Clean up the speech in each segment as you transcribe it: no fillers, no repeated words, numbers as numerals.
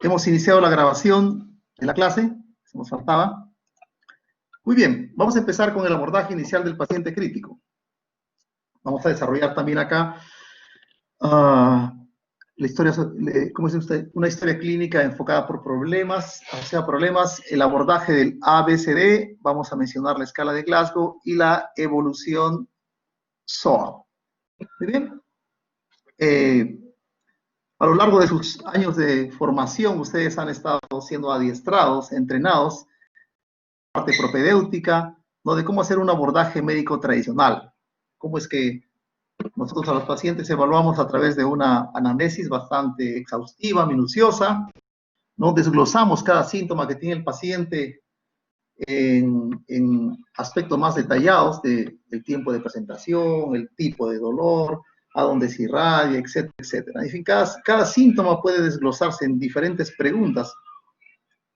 Hemos iniciado la grabación de la clase, se nos faltaba. Muy bien, vamos a empezar con el abordaje inicial del paciente crítico. Vamos a desarrollar también acá la historia, ¿cómo dice usted? Una historia clínica enfocada por problemas, el abordaje del ABCD, vamos a mencionar la escala de Glasgow y la evolución SOA. Muy bien. A lo largo de sus años de formación, ustedes han estado siendo adiestrados, entrenados, parte propedéutica, ¿no? De cómo hacer un abordaje médico tradicional. Cómo es que nosotros a los pacientes evaluamos a través de una anamnesis bastante exhaustiva, minuciosa, ¿no? Desglosamos cada síntoma que tiene el paciente en aspectos más detallados del tiempo de presentación, el tipo de dolor, a dónde se irradia, etcétera, etcétera. En fin, cada síntoma puede desglosarse en diferentes preguntas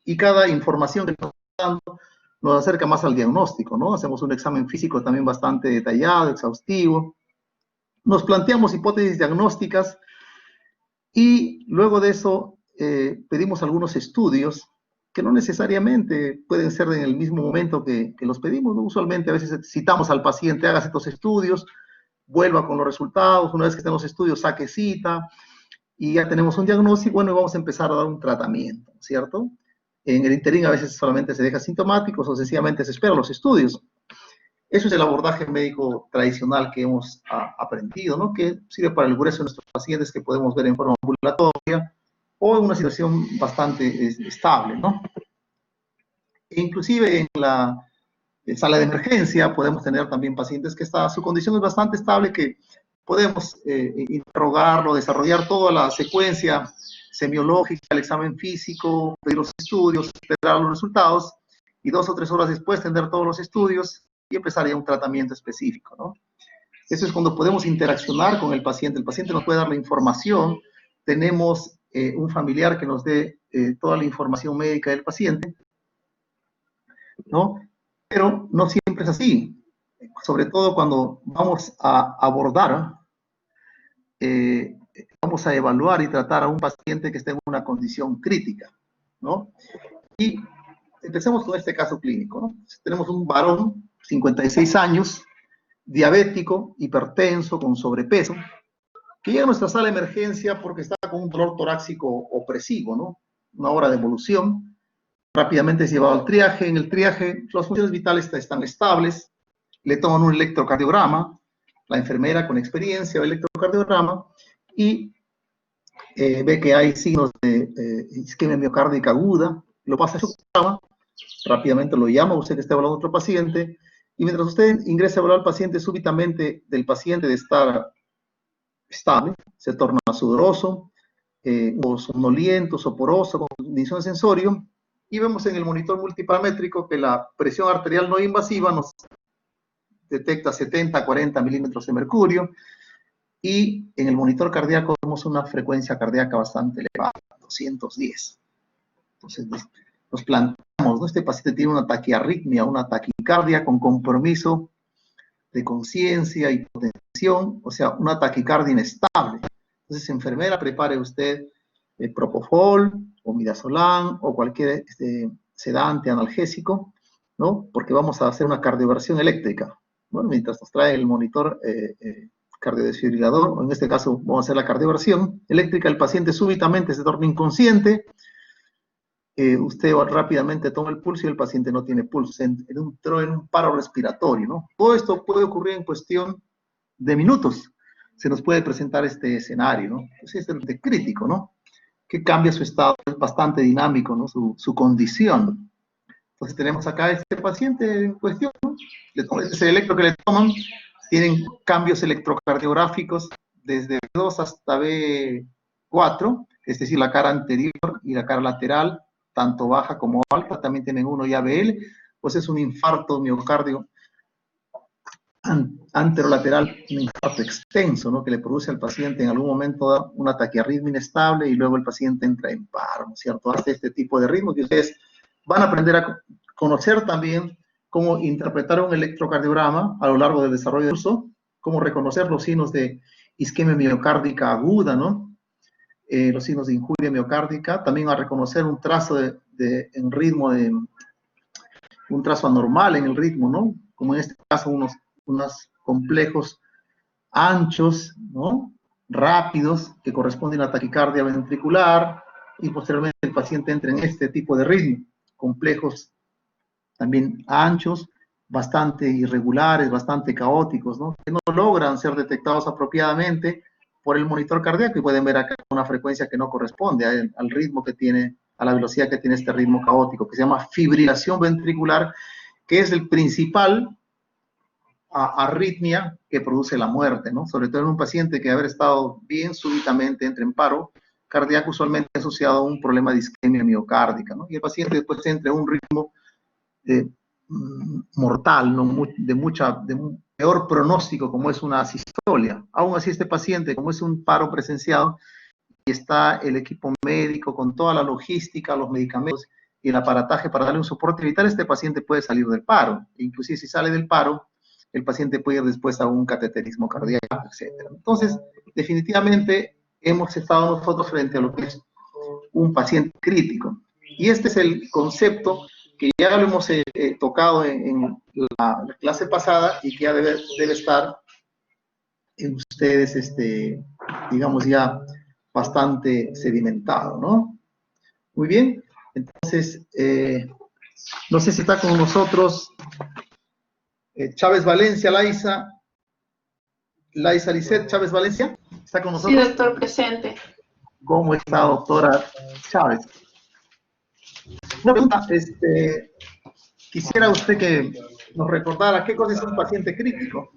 y cada información que nos está dando nos acerca más al diagnóstico, ¿no? Hacemos un examen físico también bastante detallado, exhaustivo. Nos planteamos hipótesis diagnósticas y luego de eso pedimos algunos estudios que no necesariamente pueden ser en el mismo momento que los pedimos, ¿no? Usualmente a veces citamos al paciente, haga estos estudios, vuelva con los resultados, una vez que estén los estudios, saque cita, y ya tenemos un diagnóstico, bueno, y vamos a empezar a dar un tratamiento, ¿cierto? En el interín a veces solamente se deja sintomáticos o sencillamente se esperan los estudios. Eso es el abordaje médico tradicional que hemos aprendido, ¿no? Que sirve para el grueso de nuestros pacientes que podemos ver en forma ambulatoria o en una situación bastante estable, ¿no? E inclusive en la sala de emergencia podemos tener también pacientes que su condición es bastante estable, que podemos interrogarlo, desarrollar toda la secuencia semiológica, el examen físico, pedir los estudios, esperar los resultados y 2 o 3 horas después tener todos los estudios y empezar ya un tratamiento específico, ¿no? Eso es cuando podemos interaccionar con el paciente nos puede dar la información, tenemos un familiar que nos dé toda la información médica del paciente, ¿no? Pero no siempre es así, sobre todo cuando vamos a abordar, vamos a evaluar y tratar a un paciente que esté en una condición crítica, ¿no? Y empecemos con este caso clínico, ¿no? Tenemos un varón, 56 años, diabético, hipertenso, con sobrepeso, que llega a nuestra sala de emergencia porque está con un dolor torácico opresivo, ¿no? Una hora de evolución. Rápidamente es llevado al triaje. En el triaje las funciones vitales están estables, le toman un electrocardiograma, la enfermera con experiencia, el electrocardiograma, y ve que hay signos de isquemia miocárdica aguda, lo pasa a su programa, rápidamente lo llama, usted que está evaluando a otro paciente, y mientras usted ingresa a evaluar al paciente, súbitamente del paciente de estar estable, se torna sudoroso, o somnoliento, soporoso, con condición de sensorio, y vemos en el monitor multiparamétrico que la presión arterial no invasiva nos detecta 70 a 40 milímetros de mercurio, y en el monitor cardíaco vemos una frecuencia cardíaca bastante elevada, 210. Entonces nos planteamos, ¿no? Este paciente tiene una taquiarritmia, una taquicardia con compromiso de conciencia y hipotensión, o sea, una taquicardia inestable. Entonces, enfermera, prepare usted propofol o midazolam o cualquier sedante analgésico, ¿no? Porque vamos a hacer una cardioversión eléctrica. Bueno, mientras nos trae el monitor cardiodesfibrilador, o en este caso vamos a hacer la cardioversión eléctrica, el paciente súbitamente se torna inconsciente, usted rápidamente toma el pulso y el paciente no tiene pulso, entró en un paro respiratorio, ¿no? Todo esto puede ocurrir en cuestión de minutos, se nos puede presentar este escenario, ¿no? Entonces es crítico, ¿no? Que cambia su estado, es bastante dinámico, ¿no? Su condición. Entonces tenemos acá este paciente en cuestión, ¿no? Ese electro que le toman, tienen cambios electrocardiográficos desde B2 hasta B4, es decir, la cara anterior y la cara lateral, tanto baja como alta, también tienen uno ya BL, pues es un infarto miocardio anterolateral, un infarto extenso, ¿no? Que le produce al paciente en algún momento una taquiarritmia inestable y luego el paciente entra en paro, ¿no es cierto? Hace este tipo de ritmo que ustedes van a aprender a conocer también cómo interpretar un electrocardiograma a lo largo del desarrollo del uso, cómo reconocer los signos de isquemia miocárdica aguda, ¿no? los signos de injuria miocárdica, también a reconocer un trazo en ritmo, un trazo anormal en el ritmo, ¿no? Como en este caso unos complejos anchos, ¿no? Rápidos, que corresponden a taquicardia ventricular, y posteriormente el paciente entra en este tipo de ritmo, complejos también anchos, bastante irregulares, bastante caóticos, ¿no? Que no logran ser detectados apropiadamente por el monitor cardíaco y pueden ver acá una frecuencia que no corresponde al ritmo que tiene, a la velocidad que tiene este ritmo caótico, que se llama fibrilación ventricular, que es el principal arritmia que produce la muerte, ¿no? Sobre todo en un paciente que haber estado bien súbitamente entra en paro cardíaco, usualmente asociado a un problema de isquemia miocárdica, ¿no? Y el paciente después entra en un ritmo mortal, ¿no? de un peor pronóstico, como es una asistolia. Aún así, este paciente, como es un paro presenciado, y está el equipo médico con toda la logística, los medicamentos y el aparataje para darle un soporte vital, este paciente puede salir del paro. Inclusive si sale del paro, el paciente puede ir después a un cateterismo cardíaco, etc. Entonces, definitivamente hemos estado nosotros frente a lo que es un paciente crítico. Y este es el concepto que ya lo hemos tocado en la clase pasada y que ya debe estar en ustedes, digamos, ya bastante sedimentado, ¿no? Muy bien, entonces, no sé si está con nosotros Chávez Valencia, Laisa Lisset Chávez Valencia, ¿está con nosotros? Sí, doctor, presente. ¿Cómo está, doctora Chávez? Una pregunta, quisiera usted que nos recordara qué cosa es un paciente crítico.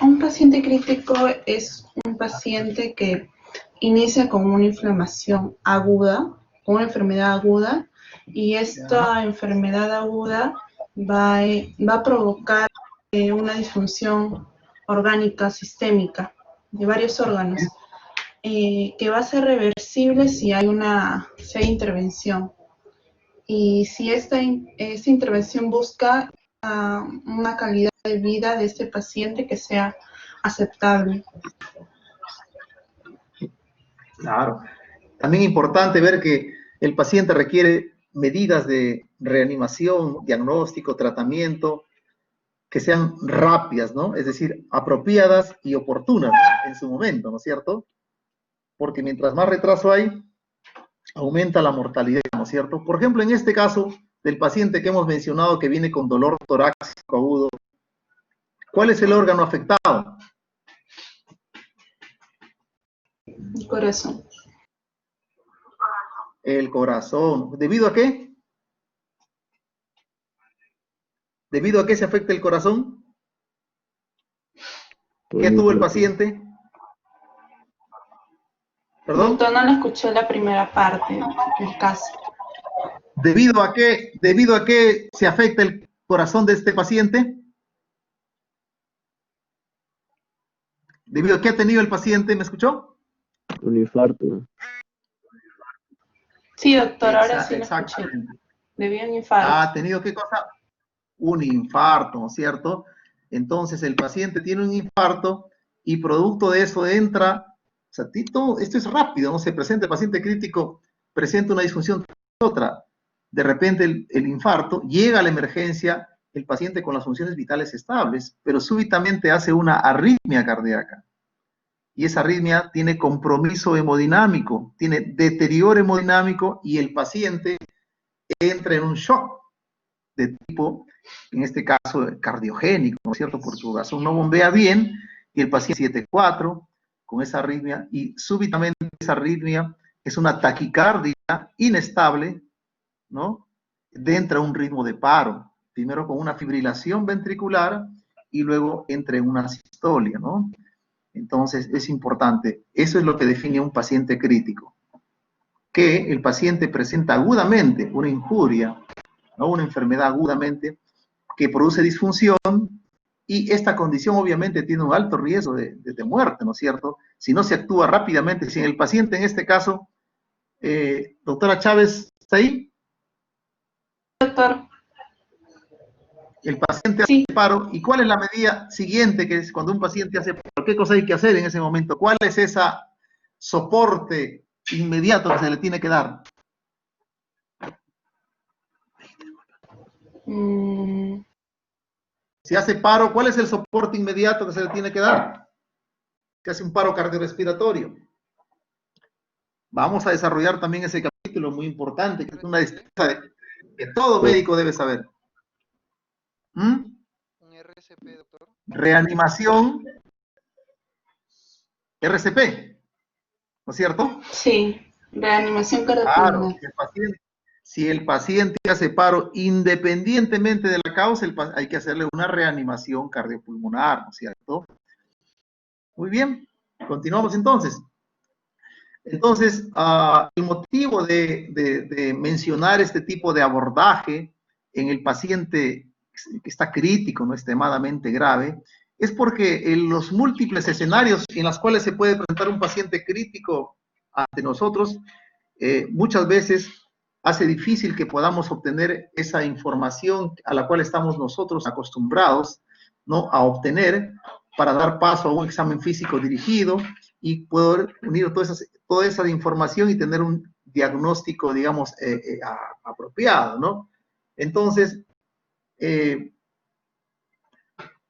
Un paciente crítico es un paciente que inicia con una inflamación aguda, con una enfermedad aguda, y esta enfermedad aguda va a provocar una disfunción orgánica sistémica de varios órganos, que va a ser reversible si hay intervención. Y si esta intervención busca una calidad de vida de este paciente que sea aceptable. Claro. También importante ver que el paciente requiere medidas de reanimación, diagnóstico, tratamiento, que sean rápidas, ¿no? Es decir, apropiadas y oportunas en su momento, ¿no es cierto? Porque mientras más retraso hay, aumenta la mortalidad, ¿no es cierto? Por ejemplo, en este caso del paciente que hemos mencionado que viene con dolor torácico agudo, ¿cuál es el órgano afectado? El corazón. El corazón. ¿Debido a qué? ¿Debido a qué se afecta el corazón? ¿Qué tuvo el paciente? ¿Perdón? Doctor, no le escuché la primera parte del caso. ¿Debido a qué se afecta el corazón de este paciente? ¿Debido a qué ha tenido el paciente? ¿Me escuchó? Un infarto. Sí, doctor, ahora sí lo escuché. Debido a un infarto. ¿Ha tenido qué cosa? Un infarto, ¿no es cierto? Entonces el paciente tiene un infarto y producto de eso entra, o sea, esto es rápido, ¿no? Se presenta el paciente crítico, presenta una disfunción otra, de repente el infarto, llega a la emergencia, el paciente con las funciones vitales estables, pero súbitamente hace una arritmia cardíaca. Y esa arritmia tiene compromiso hemodinámico, tiene deterioro hemodinámico y el paciente entra en un shock de tipo, en este caso, cardiogénico, ¿no es cierto? Porque su corazón no bombea bien y el paciente 7-4 con esa arritmia y súbitamente esa arritmia es una taquicardia inestable, ¿no? Entra un ritmo de paro, primero con una fibrilación ventricular y luego entra en una sistolia, ¿no? Entonces es importante, eso es lo que define un paciente crítico, que el paciente presenta agudamente una injuria, ¿no? Una enfermedad agudamente que produce disfunción y esta condición obviamente tiene un alto riesgo de muerte, ¿no es cierto? Si no se actúa rápidamente, si el paciente en este caso, doctora Chávez, ¿está ahí? Doctor. El paciente Sí. hace paro. ¿Y cuál es la medida siguiente que es cuando un paciente hace paro? ¿Qué cosa hay que hacer en ese momento? ¿Cuál es ese soporte inmediato que se le tiene que dar? Si hace paro, ¿cuál es el soporte inmediato que se le tiene que dar? Que hace un paro cardiorrespiratorio. Vamos a desarrollar también ese capítulo muy importante, que es una destreza que todo médico debe saber. ¿Un RCP, doctor? Reanimación, RCP, ¿no es cierto? Sí, reanimación Claro, cardiopulmonar. si el paciente hace paro, independientemente de la causa, hay que hacerle una reanimación cardiopulmonar, ¿no es cierto? Muy bien, continuamos entonces. Entonces, el motivo de mencionar este tipo de abordaje en el paciente que está crítico, no extremadamente grave, es porque en los múltiples escenarios en los cuales se puede presentar un paciente crítico ante nosotros, muchas veces hace difícil que podamos obtener esa información a la cual estamos nosotros acostumbrados, ¿no?, a obtener para dar paso a un examen físico dirigido y poder unir toda esa información y tener un diagnóstico, digamos, apropiado, ¿no? Entonces, en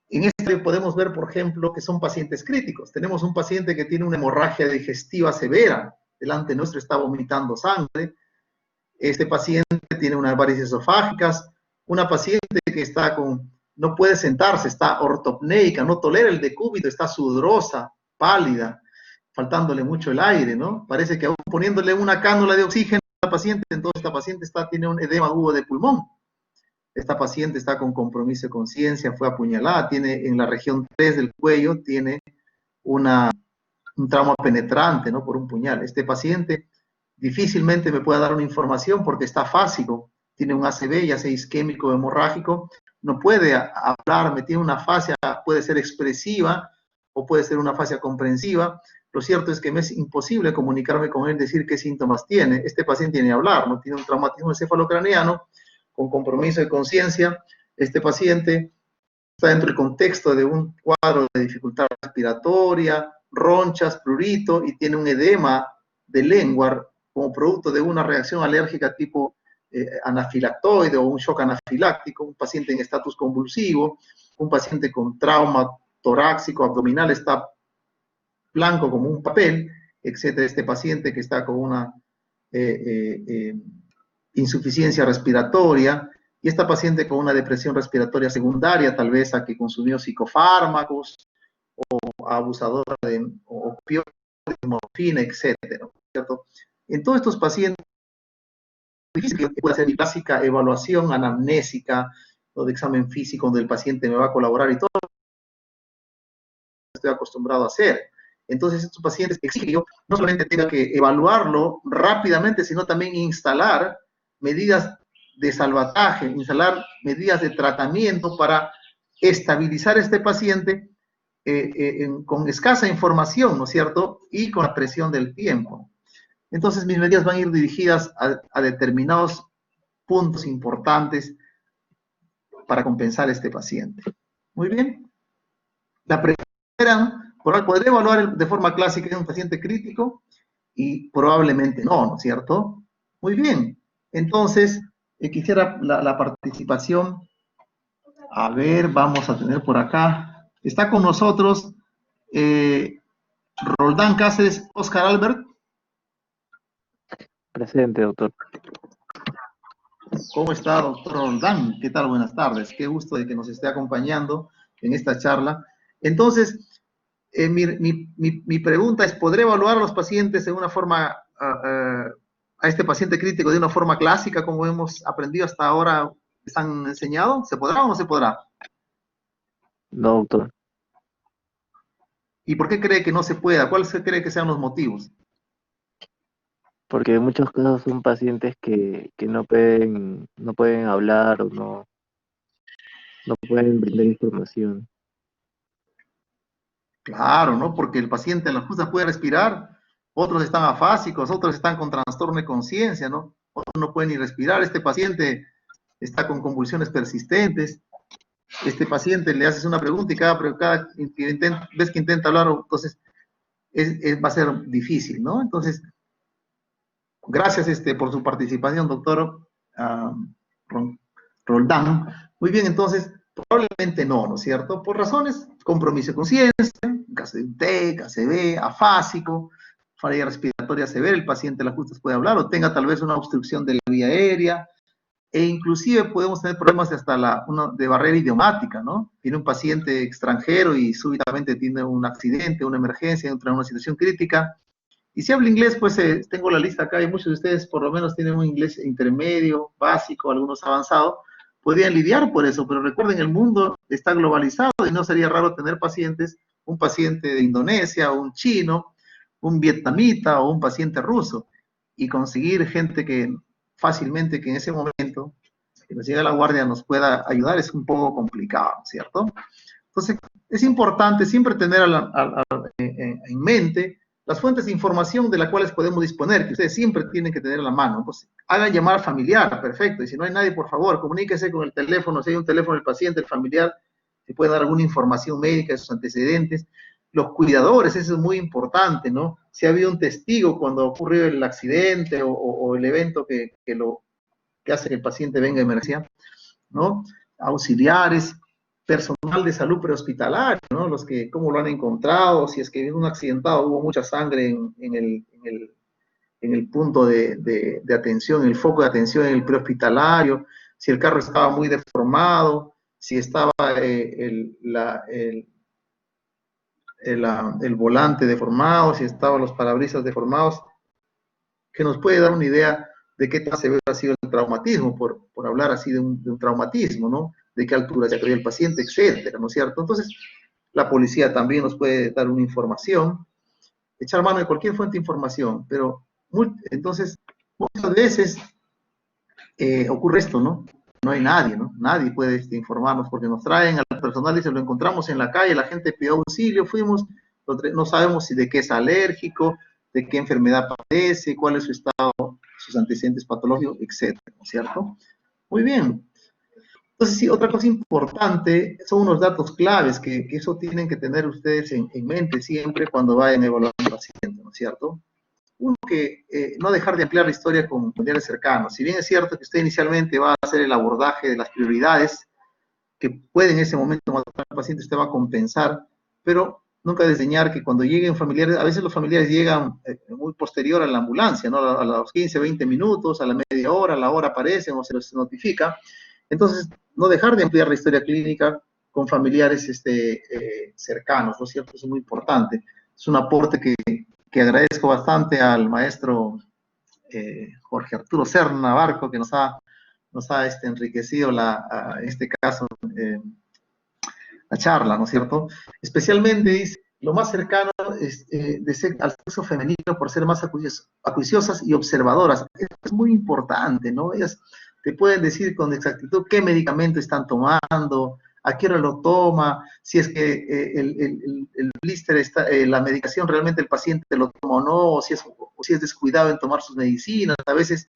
este podemos ver, por ejemplo, que son pacientes críticos. Tenemos un paciente que tiene una hemorragia digestiva severa, delante nuestro está vomitando sangre. Este paciente tiene unas varices esofágicas, una paciente que está no puede sentarse, está ortopneica, no tolera el decúbito, está sudorosa, pálida, faltándole mucho el aire, ¿no? Parece que aún poniéndole una cánula de oxígeno a la paciente, entonces esta paciente tiene un edema agudo de pulmón. Esta paciente está con compromiso de conciencia, fue apuñalada, tiene en la región 3 del cuello, tiene un trauma penetrante, ¿no?, por un puñal. Este paciente difícilmente me puede dar una información porque está fásico, tiene un ACV, ya sea isquémico o hemorrágico, no puede hablarme, tiene una fascia, puede ser expresiva o puede ser una fascia comprensiva. Lo cierto es que me es imposible comunicarme con él, decir qué síntomas tiene. Este paciente tiene que hablar, ¿no? Tiene un traumatismo encefalocraneano con compromiso de conciencia. Este paciente está dentro del contexto de un cuadro de dificultad respiratoria, ronchas, prurito, y tiene un edema de lengua como producto de una reacción alérgica tipo anafilactoide o un shock anafiláctico, un paciente en estatus convulsivo, un paciente con trauma torácico, abdominal, está blanco como un papel, etcétera. Este paciente que está con una insuficiencia respiratoria, y esta paciente con una depresión respiratoria secundaria, tal vez a que consumió psicofármacos o abusadora de opioides, morfina, etcétera, ¿cierto? En todos estos pacientes, difícil que pueda hacer mi clásica evaluación anamnésica o de examen físico donde el paciente me va a colaborar y todo lo que estoy acostumbrado a hacer. Entonces, estos pacientes exigen que yo no solamente tenga que evaluarlo rápidamente, sino también instalar medidas de salvataje, instalar medidas de tratamiento para estabilizar a este paciente con escasa información, ¿no es cierto? Y con la presión del tiempo. Entonces, mis medidas van a ir dirigidas a determinados puntos importantes para compensar a este paciente. Muy bien. La primera, podré evaluar de forma clásica en un paciente crítico y probablemente no, ¿no es cierto? Muy bien. Entonces, quisiera la participación. A ver, vamos a tener por acá. Está con nosotros Roldán Cáceres, Oscar Albert. Presente, doctor. ¿Cómo está, doctor Roldán? ¿Qué tal? Buenas tardes. Qué gusto de que nos esté acompañando en esta charla. Entonces, mi pregunta es, ¿podré evaluar a los pacientes de una forma, a este paciente crítico de una forma clásica, como hemos aprendido hasta ahora, están enseñado? ¿Se podrá o no se podrá? No, doctor. ¿Y por qué cree que no se pueda? ¿Cuáles cree que sean los motivos? Porque en muchos casos son pacientes que no pueden hablar o no pueden brindar información. Claro, ¿no? Porque el paciente a la justa puede respirar, otros están afásicos, otros están con trastorno de conciencia, ¿no? Otros no pueden ni respirar. Este paciente está con convulsiones persistentes. este paciente le haces una pregunta y cada vez que intenta hablar, entonces va a ser difícil, ¿no? Entonces, gracias por su participación, doctor Roldán. Muy bien, entonces, probablemente no, ¿no es cierto? Por razones, compromiso de conciencia, caso de TEC, ACV, afásico, falla respiratoria severa, el paciente la justa puede hablar, o tenga tal vez una obstrucción de la vía aérea, e inclusive podemos tener problemas de barrera idiomática, ¿no? Tiene un paciente extranjero y súbitamente tiene un accidente, una emergencia, entra en una situación crítica, y si habla inglés, pues tengo la lista acá y muchos de ustedes por lo menos tienen un inglés intermedio, básico, algunos avanzado, podrían lidiar por eso, pero recuerden, el mundo está globalizado y no sería raro tener pacientes, un paciente de Indonesia, un chino, un vietnamita o un paciente ruso, y conseguir gente que fácilmente, que en ese momento, que nos llegue a la guardia, nos pueda ayudar, es un poco complicado, ¿cierto? Entonces, es importante siempre tener en mente las fuentes de información de las cuales podemos disponer, que ustedes siempre tienen que tener a la mano. Pues, hagan llamar familiar, perfecto, y si no hay nadie, por favor, comuníquese con el teléfono, si hay un teléfono del paciente, el familiar, se puede dar alguna información médica de sus antecedentes. Los cuidadores, eso es muy importante, ¿no? Si ha habido un testigo cuando ocurrió el accidente o el evento que hace que el paciente venga a emergencia, ¿no? Auxiliares, personal de salud prehospitalario, ¿no? Los que, cómo lo han encontrado, si es que en un accidentado hubo mucha sangre en el punto de atención, en el foco de atención en el prehospitalario, si el carro estaba muy deformado, si estaba el volante deformado, si estaban los parabrisas deformados, que nos puede dar una idea de qué tan severo ha sido el traumatismo, por hablar así de un traumatismo, ¿no? De qué altura se cayó el paciente, etcétera, ¿no es cierto? Entonces, la policía también nos puede dar una información, echar mano de cualquier fuente de información, pero entonces, muchas veces ocurre esto, ¿no? No hay nadie, ¿no? Nadie puede informarnos porque nos traen al personal, dice, lo encontramos en la calle, la gente pidió auxilio, fuimos, no sabemos si de qué es alérgico, de qué enfermedad padece, cuál es su estado, sus antecedentes patológicos, etcétera, ¿no es cierto? Muy bien. Entonces, sí, otra cosa importante son unos datos claves que eso tienen que tener ustedes en mente siempre cuando vayan a evaluar a un paciente, ¿no es cierto? Uno, que no dejar de ampliar la historia con familiares cercanos. Si bien es cierto que usted inicialmente va a hacer el abordaje de las prioridades que puede en ese momento matar al paciente, usted va a compensar, pero nunca desdeñar que cuando lleguen familiares, a veces los familiares llegan muy posterior a la ambulancia, ¿no? A los 15, 20 minutos, a la media hora, a la hora aparecen o se les notifica. Entonces, no dejar de ampliar la historia clínica con familiares cercanos, ¿no es cierto? Eso es muy importante. Es un aporte que agradezco bastante al maestro Jorge Arturo Serna Barco, que nos ha enriquecido en este caso la charla, ¿no es cierto? Especialmente dice, lo más cercano es, al sexo femenino por ser más acuiciosas y observadoras. Es muy importante, ¿no? Ellas te pueden decir con exactitud qué medicamento están tomando, a qué hora lo toma, si es que el blister está, la medicación realmente el paciente lo toma o no, o si es descuidado en tomar sus medicinas. A veces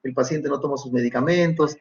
el paciente no toma sus medicamentos.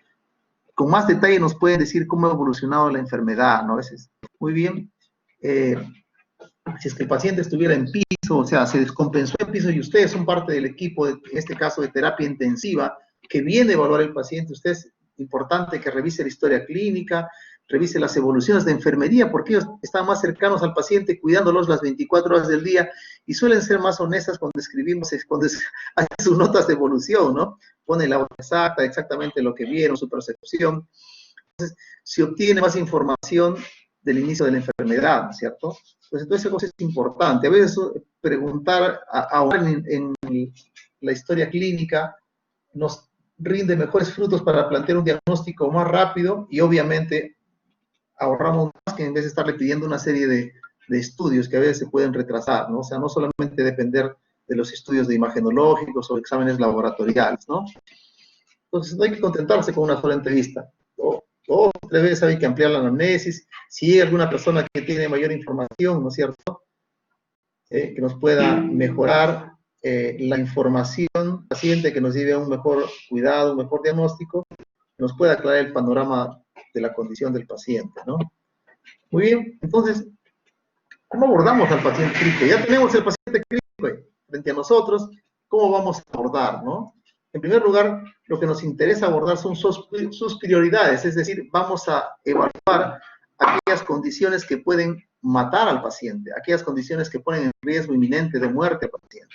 Con más detalle nos pueden decir cómo ha evolucionado la enfermedad, ¿no? A veces, muy bien. Si es que el paciente estuviera en piso, o sea, se descompensó en piso y ustedes son parte del equipo, en este caso de terapia intensiva, que viene a evaluar el paciente, usted es importante que revise la historia clínica, revise las evoluciones de enfermería, porque ellos están más cercanos al paciente, cuidándolos las 24 horas del día, y suelen ser más honestas cuando escribimos, cuando hacen sus notas de evolución, ¿no? Pone la hora exacta, exactamente lo que vieron, su percepción. Entonces, se obtiene más información del inicio de la enfermedad, ¿no es cierto? Pues entonces esa cosa es importante. A veces preguntar ahora en la historia clínica nos rinde mejores frutos para plantear un diagnóstico más rápido y obviamente ahorramos más que en vez de estarle pidiendo una serie de estudios que a veces se pueden retrasar, ¿no? O sea, no solamente depender de los estudios de imagenológicos o exámenes laboratoriales, ¿no? Entonces no hay que contentarse con una sola entrevista. Dos o tres veces hay que ampliar la anamnesis. Si hay alguna persona que tiene mayor información, ¿no es cierto? Que nos pueda mejorar la información paciente, que nos lleve a un mejor cuidado, un mejor diagnóstico, que nos pueda aclarar el panorama de la condición del paciente, ¿no? Muy bien, entonces, ¿cómo abordamos al paciente crítico? Ya tenemos el paciente crítico frente a nosotros, ¿cómo vamos a abordar, no? En primer lugar, lo que nos interesa abordar son sus prioridades, es decir, vamos a evaluar aquellas condiciones que pueden matar al paciente, aquellas condiciones que ponen en riesgo inminente de muerte al paciente,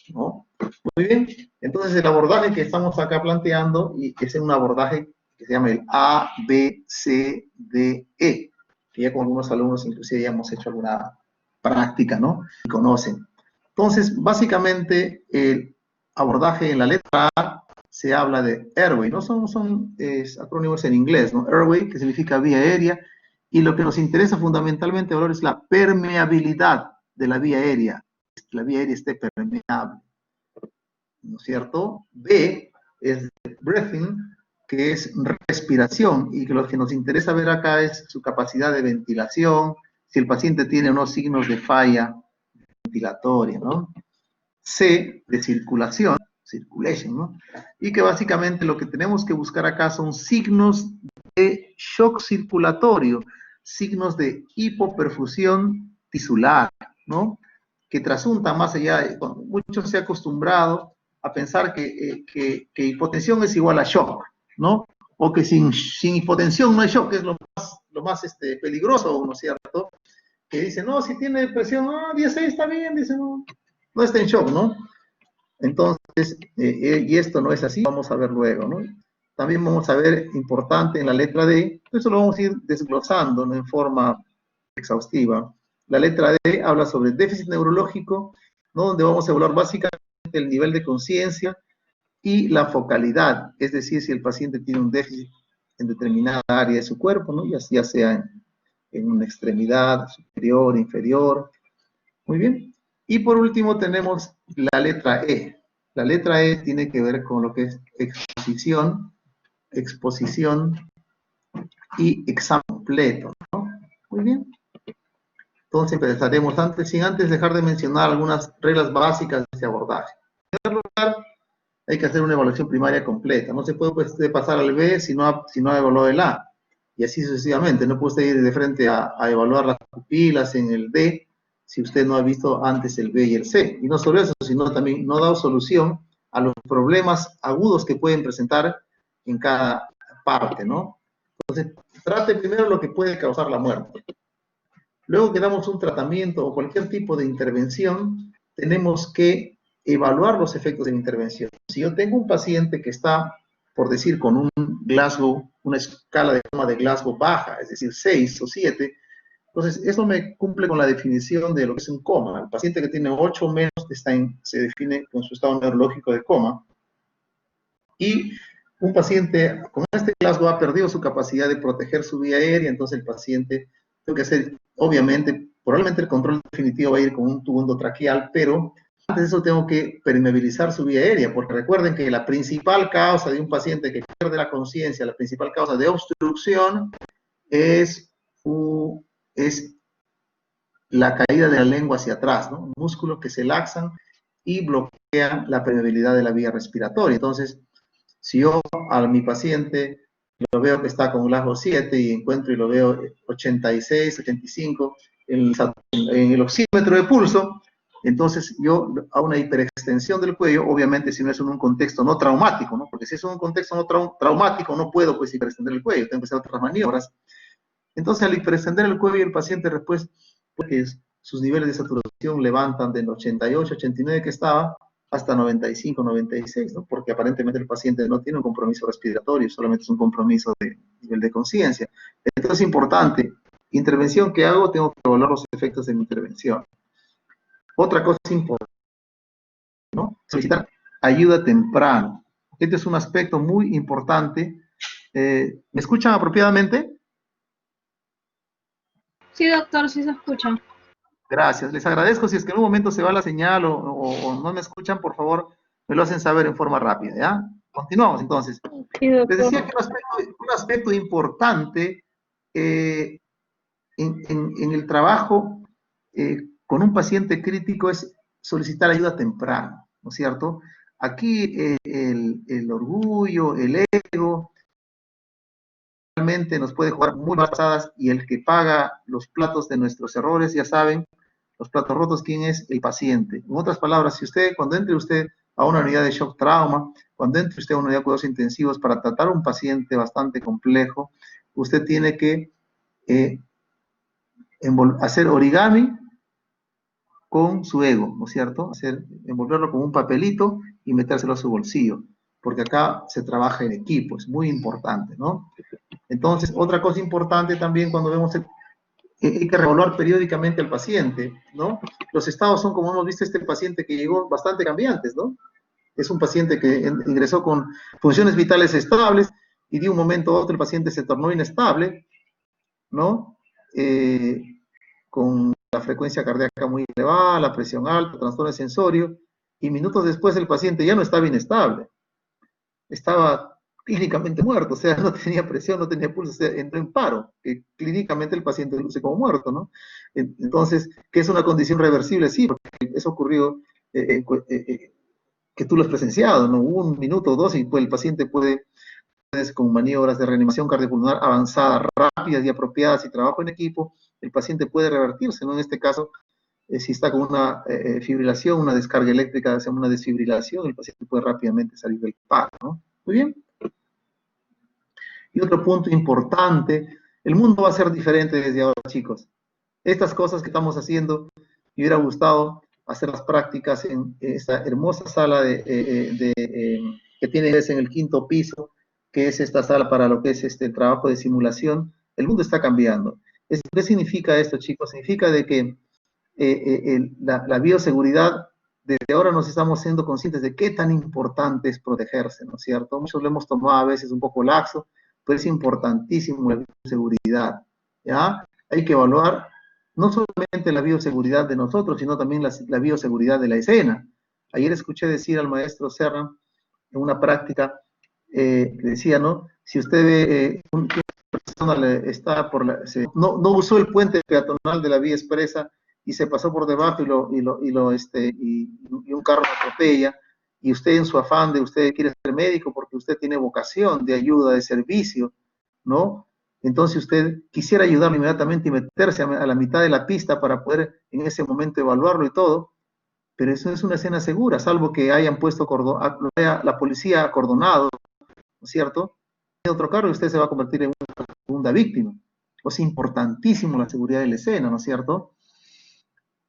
¿no? Muy bien, entonces el abordaje que estamos acá planteando y es un abordaje que se llama el A, B, C, D, E, que ya con algunos alumnos inclusive ya hemos hecho alguna práctica, ¿no? Y conocen. Entonces, básicamente, el abordaje en la letra A se habla de airway, ¿no? Son acrónimos en inglés, ¿no? Airway, que significa vía aérea, y lo que nos interesa fundamentalmente, valor, es la permeabilidad de la vía aérea. Que la vía aérea esté permeable, ¿no es cierto? B es breathing, que es respiración, y que lo que nos interesa ver acá es su capacidad de ventilación, si el paciente tiene unos signos de falla ventilatoria, ¿no? C, de circulación, circulation, ¿no? Y que básicamente lo que tenemos que buscar acá son signos de shock circulatorio, signos de hipoperfusión tisular, ¿no? Que trasunta más allá, mucho se ha acostumbrado a pensar que hipotensión es igual a shock, ¿no? O que sin hipotensión no hay shock, que es lo más peligroso, ¿no es cierto? Que dice, no, si tiene presión, 16 está bien, dice, no está en shock, ¿no? Entonces, y esto no es así, vamos a ver luego, ¿no? También vamos a ver, importante en la letra D, eso lo vamos a ir desglosando, ¿no? En forma exhaustiva. La letra D habla sobre déficit neurológico, ¿no? Donde vamos a evaluar básicamente el nivel de conciencia y la focalidad, es decir, si el paciente tiene un déficit en determinada área de su cuerpo, ¿no? Ya sea en una extremidad superior, inferior. Muy bien. Y por último tenemos la letra E. La letra E tiene que ver con lo que es exposición y examen completo, ¿no? Muy bien. Entonces empezaremos sin antes dejar de mencionar algunas reglas básicas de este abordaje. En primer lugar, hay que hacer una evaluación primaria completa. No se puede pasar al B si no ha evaluado el A. Y así sucesivamente. No puede usted ir de frente a evaluar las pupilas en el D si usted no ha visto antes el B y el C. Y no solo eso, sino también no ha dado solución a los problemas agudos que pueden presentar en cada parte, ¿no? Entonces, trate primero lo que puede causar la muerte. Luego que damos un tratamiento o cualquier tipo de intervención, tenemos que evaluar los efectos de la intervención. Si yo tengo un paciente que está, por decir, con un Glasgow, una escala de coma de Glasgow baja, es decir, 6 o 7, entonces eso me cumple con la definición de lo que es un coma. El paciente que tiene 8 o menos se define con su estado neurológico de coma. Y un paciente con este Glasgow ha perdido su capacidad de proteger su vía aérea, entonces el paciente tiene que hacer, obviamente, probablemente el control definitivo va a ir con un tubo endotraqueal, pero antes de eso tengo que permeabilizar su vía aérea, porque recuerden que la principal causa de un paciente que pierde la conciencia, la principal causa de obstrucción es la caída de la lengua hacia atrás, ¿no? Músculos que se laxan y bloquean la permeabilidad de la vía respiratoria. Entonces, si yo a mi paciente lo veo que está con Glasgow 7 y encuentro y lo veo 86, 85 en el oxímetro de pulso, entonces yo hago una hiperextensión del cuello, obviamente si no es en un contexto no traumático, ¿no? Porque si es en un contexto no traumático no puedo pues hiperextender el cuello, tengo que hacer otras maniobras. Entonces al hiperextender el cuello el paciente después, porque sus niveles de saturación levantan del 88, 89 que estaba, hasta 95, 96, ¿no? Porque aparentemente el paciente no tiene un compromiso respiratorio, solamente es un compromiso de nivel de conciencia. Entonces es importante, intervención que hago, tengo que evaluar los efectos de mi intervención. Otra cosa importante, ¿no? Solicitar ayuda temprana. Este es un aspecto muy importante. ¿Me escuchan apropiadamente? Sí, doctor, sí se escucha. Gracias, les agradezco. Si es que en un momento se va la señal o no me escuchan, por favor, me lo hacen saber en forma rápida, ¿ya? Continuamos entonces. Sí, Les doctor. decía que un aspecto importante en el trabajo con un paciente crítico es solicitar ayuda temprana, ¿no es cierto? Aquí el orgullo, el ego, realmente nos puede jugar muy malas pasadas, y el que paga los platos de nuestros errores, ya saben, los platos rotos, ¿quién es? El paciente. En otras palabras, si usted, cuando entre usted a una unidad de shock trauma, cuando entre usted a una unidad de cuidados intensivos para tratar a un paciente bastante complejo, usted tiene que hacer origami con su ego, ¿no es cierto? Envolverlo con un papelito y metérselo a su bolsillo, porque acá se trabaja en equipo, es muy importante, ¿no? Entonces, otra cosa importante también cuando vemos hay que reevaluar periódicamente al paciente, ¿no? Los estados son, como hemos visto, este paciente que llegó bastante cambiantes, ¿no? Es un paciente que ingresó con funciones vitales estables y de un momento a otro el paciente se tornó inestable, ¿no? Con la frecuencia cardíaca muy elevada, la presión alta, trastorno de sensorio, y minutos después el paciente ya no estaba inestable, estaba clínicamente muerto, o sea, no tenía presión, no tenía pulso, o sea, entró en paro, que clínicamente el paciente luce como muerto, ¿no? Entonces, ¿qué es una condición reversible? Sí, porque eso ocurrió, que tú lo has presenciado, ¿no? Un minuto o dos y pues el paciente puede, con maniobras de reanimación cardiopulmonar avanzada, rápidas y apropiadas y trabajo en equipo, el paciente puede revertirse, ¿no? En este caso, si está con una fibrilación, una descarga eléctrica, hacia una desfibrilación, el paciente puede rápidamente salir del paro, ¿no? Muy bien. Y otro punto importante, el mundo va a ser diferente desde ahora, chicos. Estas cosas que estamos haciendo, me hubiera gustado hacer las prácticas en esta hermosa sala que tiene en el 5º piso, que es esta sala para lo que es el trabajo de simulación. El mundo está cambiando. ¿Qué significa esto, chicos? Significa de que la bioseguridad, desde ahora nos estamos siendo conscientes de qué tan importante es protegerse, ¿no es cierto? Muchos lo hemos tomado a veces un poco laxo, pero es importantísimo la bioseguridad, ¿ya? Hay que evaluar no solamente la bioseguridad de nosotros, sino también la bioseguridad de la escena. Ayer escuché decir al maestro Serra en una práctica, que decía, ¿no? Si usted ve una persona está no usó el puente peatonal de la vía expresa y se pasó por debajo y un carro lo atropella, y usted en su afán de usted quiere ser médico porque usted tiene vocación de ayuda, de servicio, ¿no? Entonces usted quisiera ayudarlo inmediatamente y meterse a la mitad de la pista para poder en ese momento evaluarlo y todo, pero eso es una escena segura, salvo que hayan puesto la policía acordonado, ¿no es cierto? En otro carro y usted se va a convertir en una segunda víctima. Es importantísimo la seguridad de la escena, ¿no es cierto?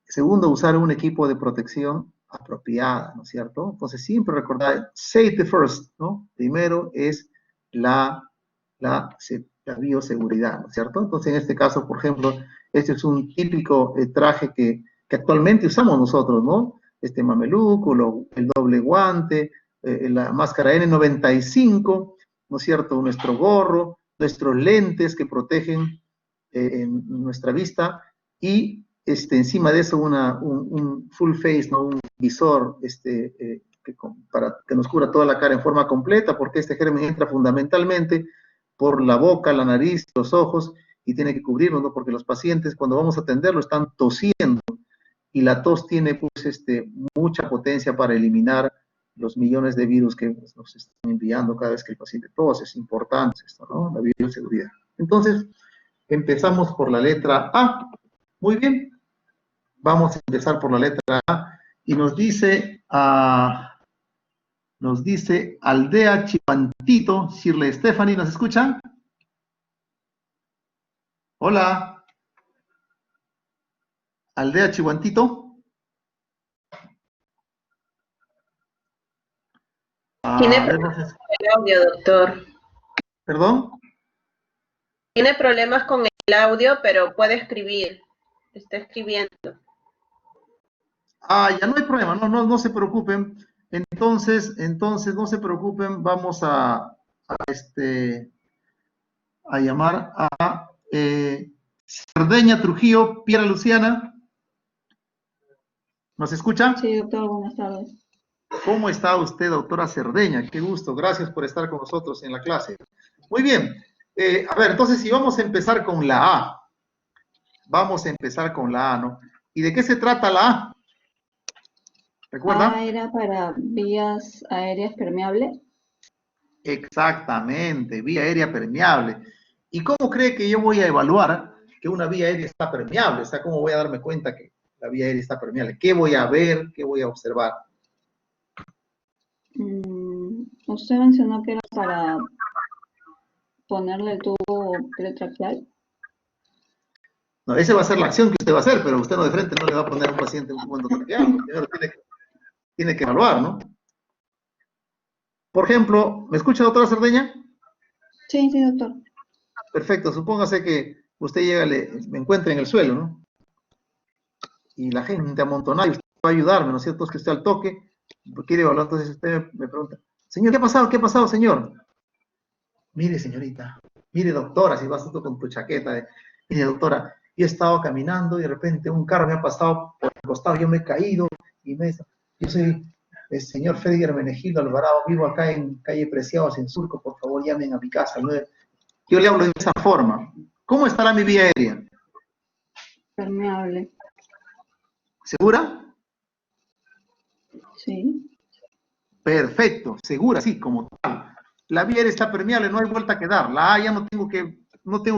Segundo, usar un equipo de protección apropiada, ¿no es cierto? Entonces siempre recordar, safety first, ¿no? Primero es la bioseguridad, ¿no es cierto? Entonces, en este caso, por ejemplo, este es un típico traje que actualmente usamos nosotros, ¿no? Este mameluco, el doble guante, la máscara N95, ¿no es cierto? Nuestro gorro, nuestros lentes que protegen nuestra vista, y encima de eso un full face, ¿no? Un visor para que nos cubra toda la cara en forma completa, porque este germen entra fundamentalmente por la boca, la nariz, los ojos, y tiene que cubrirnos, ¿no? Porque los pacientes, cuando vamos a atenderlo, están tosiendo, y la tos tiene pues, mucha potencia para eliminar los millones de virus que nos están enviando cada vez que el paciente tose. Es importante esto, ¿no? La bioseguridad. Entonces, empezamos por la letra A. Muy bien. Vamos a empezar por la letra A. Y nos dice Aldea Chivantito, Shirley Stephanie, ¿nos escuchan? Hola. Aldea Chihuantito. Tiene problemas con el audio, doctor. ¿Perdón? Tiene problemas con el audio, pero puede escribir. Está escribiendo. Ya no hay problema, no se preocupen. Entonces, no se preocupen, vamos a llamar a Cerdeña Trujillo, Piera Luciana. ¿Nos escucha? Sí, doctor, buenas tardes. ¿Cómo está usted, doctora Cerdeña? Qué gusto, gracias por estar con nosotros en la clase. Muy bien, a ver, entonces si vamos a empezar con la A. Vamos a empezar con la A, ¿no? ¿Y de qué se trata la A? ¿Recuerda? A era para vías aéreas permeables. Exactamente, vía aérea permeable. ¿Y cómo cree que yo voy a evaluar que una vía aérea está permeable? O sea, ¿cómo voy a darme cuenta que la vía aérea está permeable? ¿Qué voy a ver? ¿Qué voy a observar? Usted mencionó que era para ponerle el tubo pretraqueal. No, esa va a ser la acción que usted va a hacer, pero usted no de frente no le va a poner a un paciente un tubo endotraqueal. Primero tiene que evaluar, ¿no? Por ejemplo, ¿me escucha, doctora Cerdeña? Sí, sí, doctor. Perfecto, supóngase que usted llega, me encuentra en el suelo, ¿no? Y la gente amontonada, y usted va a ayudarme, ¿no es cierto? Es que usted al toque quiere evaluar, entonces usted me pregunta, señor, ¿qué ha pasado? ¿Qué ha pasado, señor? Mire, señorita, mire, doctora, si vas tú con tu chaqueta, mire, doctora, yo he estado caminando y de repente un carro me ha pasado por el costado, yo me he caído y yo soy el señor Freddy Hermenegildo Alvarado, vivo acá en calle Preciados, en Surco, por favor llamen a mi casa. Yo le hablo de esa forma. ¿Cómo estará mi vía aérea? Permeable. ¿Segura? Sí. Perfecto, segura, sí, como tal. La vía aérea está permeable, no hay vuelta que dar. La A ya no tengo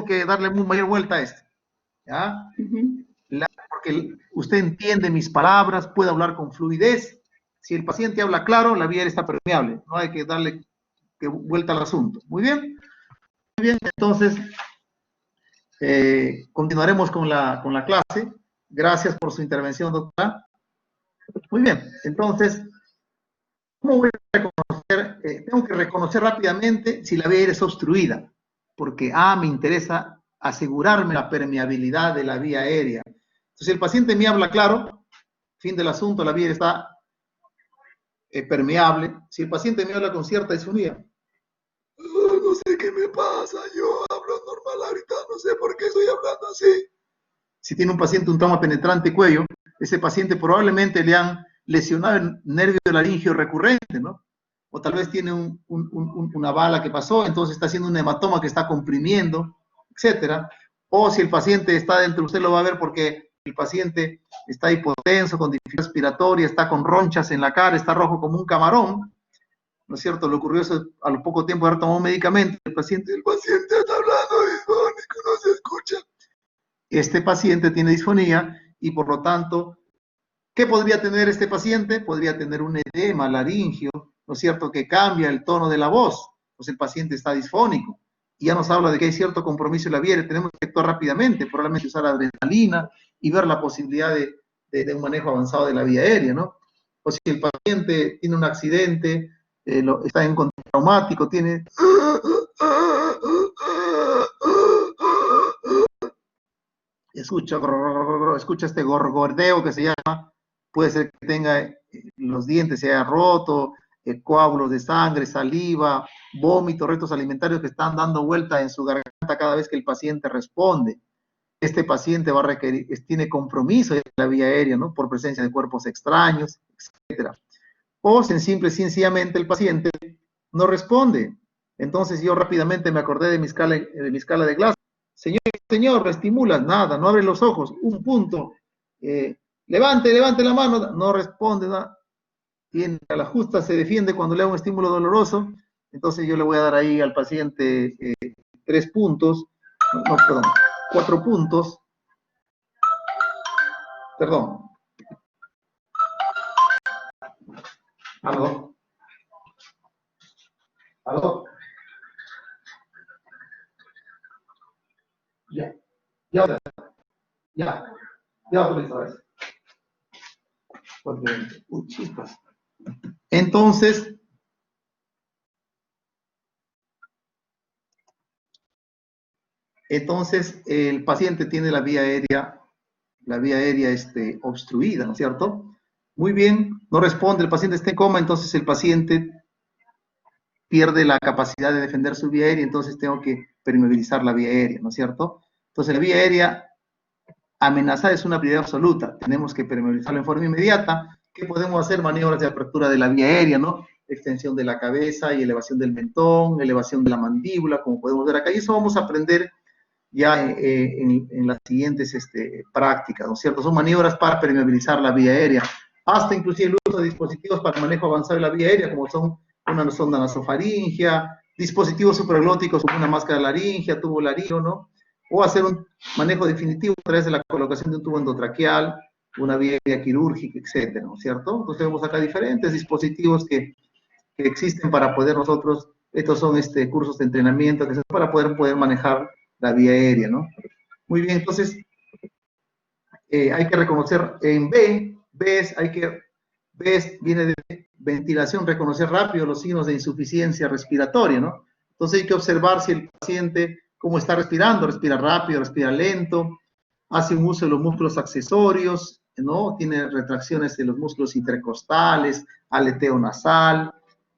que darle mayor vuelta a esto. ¿Ya? Porque usted entiende mis palabras, puede hablar con fluidez. Si el paciente habla claro, la vía aérea está permeable. No hay que darle vuelta al asunto. Muy bien. Muy bien, entonces continuaremos con la clase. Gracias por su intervención, doctora. Muy bien, entonces, ¿cómo voy a reconocer? Tengo que reconocer rápidamente si la vía aérea es obstruida, porque me interesa asegurarme la permeabilidad de la vía aérea. Entonces, si el paciente me habla claro, fin del asunto, la vía está permeable. Si el paciente me habla con cierta disfonía, no sé qué me pasa, yo hablo normal ahorita, no sé por qué estoy hablando así. Si tiene un paciente un trauma penetrante cuello, ese paciente probablemente le han lesionado el nervio laringio recurrente, ¿no? O tal vez tiene una bala que pasó, entonces está haciendo un hematoma que está comprimiendo, etcétera. O si el paciente está dentro, usted lo va a ver porque el paciente está hipotenso, con dificultad respiratoria, está con ronchas en la cara, está rojo como un camarón, ¿no es cierto? Le ocurrió eso a lo poco tiempo de haber tomado un medicamento, el paciente está hablando disfónico, no se escucha. Este paciente tiene disfonía y por lo tanto, ¿qué podría tener este paciente? Podría tener un edema laringio, ¿no es cierto?, que cambia el tono de la voz, pues el paciente está disfónico. Y ya nos habla de que hay cierto compromiso en la vía aérea, tenemos que actuar rápidamente, probablemente usar adrenalina y ver la posibilidad de un manejo avanzado de la vía aérea, ¿no? O si el paciente tiene un accidente, está en contexto traumático, tiene... escucha este gorgordeo que se llama, puede ser que tenga los dientes se hayan roto, coágulos de sangre, saliva, vómitos, restos alimentarios que están dando vuelta en su garganta cada vez que el paciente responde. Este paciente va a requerir, tiene compromiso en la vía aérea, ¿no? Por presencia de cuerpos extraños, etc. O sencillamente el paciente no responde. Entonces yo rápidamente me acordé de mi escala de Glasgow. Señor, estimula, nada, no abre los ojos, un punto. Levante la mano, no responde, nada. Tiene a la justa, se defiende cuando le da un estímulo doloroso. Entonces yo le voy a dar ahí al paciente 3 puntos, no, perdón, 4 puntos. Perdón. ¿Aló? ¿Aló? Ya autorizo eso. Chispas. Entonces, el paciente tiene la vía aérea obstruida, ¿no es cierto? Muy bien, no responde, el paciente está en coma, entonces el paciente pierde la capacidad de defender su vía aérea, entonces tengo que permeabilizar la vía aérea, ¿no es cierto? Entonces la vía aérea amenazada es una prioridad absoluta, tenemos que permeabilizarla en forma inmediata. ¿Qué podemos hacer? Maniobras de apertura de la vía aérea, ¿no? Extensión de la cabeza y elevación del mentón, elevación de la mandíbula, como podemos ver acá, y eso vamos a aprender ya en las siguientes prácticas, ¿no es cierto? Son maniobras para permeabilizar la vía aérea, hasta inclusive el uso de dispositivos para manejo avanzado de la vía aérea, como son una sonda nasofaringia, dispositivos supraglóticos como una máscara laringea, tubo laríngeo, ¿no? O hacer un manejo definitivo a través de la colocación de un tubo endotraqueal, una vía quirúrgica, etcétera, ¿no es cierto? Entonces vemos acá diferentes dispositivos que existen para poder nosotros, estos son cursos de entrenamiento que son para poder manejar la vía aérea, ¿no? Muy bien, entonces hay que reconocer en B viene de ventilación, reconocer rápido los signos de insuficiencia respiratoria, ¿no? Entonces hay que observar si el paciente, cómo está respirando, respira rápido, respira lento, hace un uso de los músculos accesorios, ¿no? Tiene retracciones de los músculos intercostales, aleteo nasal,